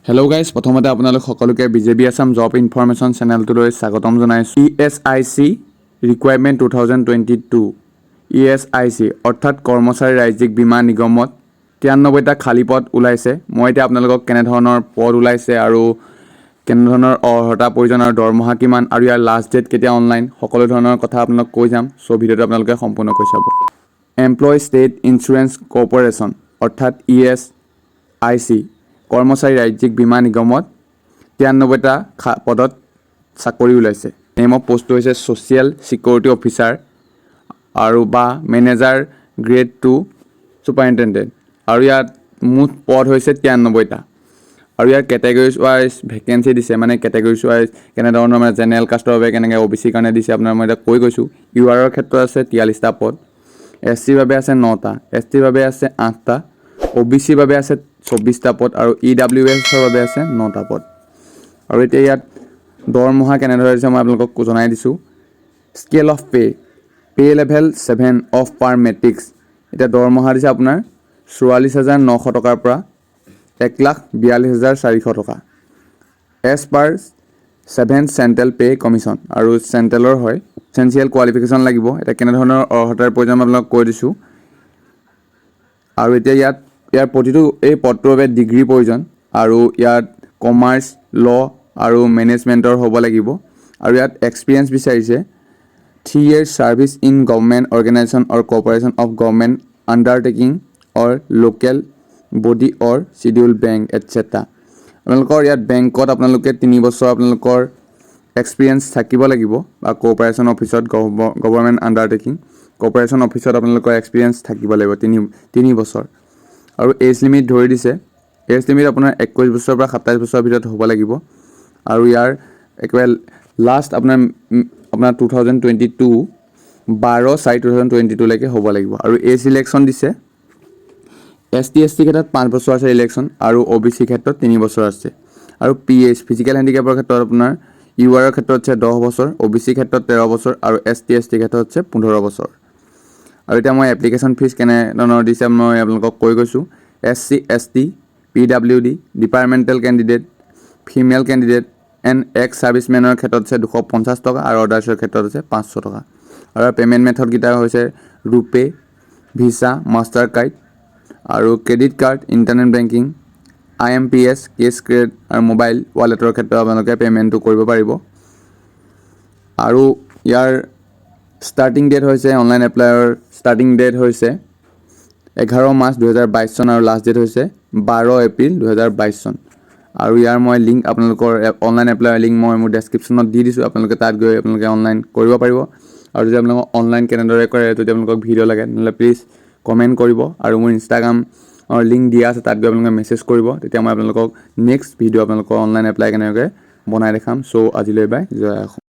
Hello guys, প্ৰথমতে আপোনালোক সকলোকে বিজেবি আসাম জব ইনফৰমেশ্যন চেনেলটোলৈ স্বাগতম জনাইছো। ESIC Requirement 2022 ESIC অৰ্থাৎ কৰ্মচাৰী ৰাজ্যিক বীমা নিগমত 93টা খালী পদ ওলাইছে। মই এতিয়া আপোনালোকক কেনে ধৰণৰ পদ ওলাইছে আৰু কেনে ধৰণৰ অৰ্হতা প্ৰয়োজন আৰু দৰমহা কিমান আৰু ইয়াৰ লাষ্ট ডেট কেতিয়া অনলাইন সকলো ধৰণৰ কথা আপোনালোক কৈ যাম। সো ভিডিওটো আপোনালোকে সম্পূৰ্ণ কৈ চাব। এমপ্লয় ষ্টেট ইন্স্যুৰেন্স কৰ্পোৰেচন অৰ্থাৎ ESIC কৰ্মচাৰী ৰাজ্যিক বীমা নিগমত 93টা পদত চাকৰি ওলাইছে। নেম অফ পোষ্ট হৈছে ছ'চিয়েল সিকিউৰিটি অফিচাৰ আৰু বা মেনেজাৰ গ্ৰেড 2 সুপাৰিনটেণ্ডেণ্ট আৰু ইয়াত মুঠ পদ হৈছে 93টা আৰু ইয়াৰ কেটেগৰিজ ৱাইজ ভেকেঞ্চি দিছে, মানে কেটেগৰিজ ৱাইজ কেনে ধৰণৰ মানে জেনেৰেল কাষ্টৰ বাবে কেনেকৈ OBC কাৰণে দিছে আপোনাৰ মই এতিয়া কৈ গৈছোঁ। URৰ ক্ষেত্ৰত আছে 43টা পদ, SC বাবে আছে 9টা, ST বাবে আছে 8টা, OBC বাবে আছে 24টা পদ আৰু EWSৰ বাবে আছে 9টা পদ। আৰু এতিয়া ইয়াত দৰমহা কেনেদৰে দিছে মই আপোনালোকক জনাই দিছোঁ। Scale of pay level 7 of per matrix এতিয়া দৰমহা দিছে আপোনাৰ 44,900 টকাৰ পৰা 1,42,400 টকা as per 7 central pay commission আৰু চেণ্ট্ৰেলৰ হয়। এছেঞ্চিয়েল কোৱালিফিকেশ্যন লাগিব। এতিয়া কেনেধৰণৰ অৰ্হতাৰ প্ৰয়োজন আপোনালোকক কৈ দিছোঁ। আৰু এতিয়া ইয়াৰ প্ৰতিটো এই পদটোৰ বাবে ডিগ্ৰী প্ৰয়োজন আৰু ইয়াত কমাৰ্চ ল আৰু মেনেজমেণ্টৰ হ'ব লাগিব আৰু ইয়াত এক্সপিৰিয়েঞ্চ বিচাৰিছে 3 years service in government organisation or corporation of government undertaking or local body or schedule bank etcetera. আপোনালোকৰ ইয়াত বেংকত আপোনালোকে 3 বছৰ আপোনালোকৰ এক্সপিৰিয়েঞ্চ থাকিব লাগিব বা কৰ্পৰেশ্যন অফিচত গভৰ্ণমেণ্ট আণ্ডাৰটেকিং কৰ্পৰেশ্যন অফিচত আপোনালোকৰ এক্সপিৰিয়েঞ্চ থাকিব লাগিব 3 বছৰ আৰু এজ লিমিট ধৰি দিছে। এজ লিমিট আপোনাৰ 21 বছৰৰ পৰা 27 বছৰৰ ভিতৰত হ'ব লাগিব আৰু ইয়াৰ একেবাৰে লাষ্ট আপোনাৰ 2022 12/4/2022 লৈকে হ'ব লাগিব আৰু এজ ইলেকশ্যন দিছে। ST ক্ষেত্ৰত 5 বছৰ আছে ইলেকশ্যন আৰু OBC ক্ষেত্ৰত 3 বছৰ আছে আৰু PH ফিজিকেল হেণ্ডিকেপৰ ক্ষেত্ৰত আপোনাৰ URৰ ক্ষেত্ৰত আছে 10 বছৰ, OBC ক্ষেত্ৰত 13 বছৰ আৰু ST ক্ষেত্ৰত আছে 15 বছৰ। আৰু এতিয়া মই এপ্লিকেশ্যন ফিজ কেনে ধৰণৰ দিছে মই আপোনালোকক কৈ গৈছোঁ। SC ST PWD departmental candidate female candidate and ex ছাৰ্ভিচমেনৰ ক্ষেত্ৰত আছে 250 টকা আৰু অদাৰ্ছৰ ক্ষেত্ৰত আছে 500 টকা আৰু পে'মেণ্ট মেথডকেইটা হৈছে ৰুপে, ভিছা, মাষ্টাৰ কাৰ্ড আৰু credit card, internet banking, IMPS, cash credit আৰু মোবাইল ৱালেটৰ ক্ষেত্ৰত আপোনালোকে পে'মেণ্টটো কৰিব পাৰিব। আৰু ইয়াৰ ষ্টাৰ্টিং ডেট হৈছে অনলাইন এপ্লাইৰ ষ্টাৰ্টিং ডেট হৈছে 11 মাৰ্চ 2022 চন আৰু লাষ্ট ডেট হৈছে 12 এপ্ৰিল 2022 চন আৰু ইয়াৰ মই লিংক আপোনালোকৰ অনলাইন এপ্লাইৰ লিংক মই মোৰ ডেছক্ৰিপশ্যনত দি দিছোঁ। আপোনালোকে তাত গৈ আপোনালোকে অনলাইন কৰিব পাৰিব আৰু যদি আপোনালোকক অনলাইন কেনেদৰে কৰে যদি আপোনালোকক ভিডিঅ' লাগে তেনেহ'লে প্লিজ কমেণ্ট কৰিব আৰু মোৰ ইনষ্টাগ্ৰামৰ লিংক দিয়া আছে, তাত গৈ আপোনালোকে মেছেজ কৰিব। তেতিয়া মই আপোনালোকক নেক্সট ভিডিঅ' আপোনালোকৰ অনলাইন এপ্লাই কেনেকৈ বনাই দেখাম। চ' আজিলৈ বাই, জয় অসম।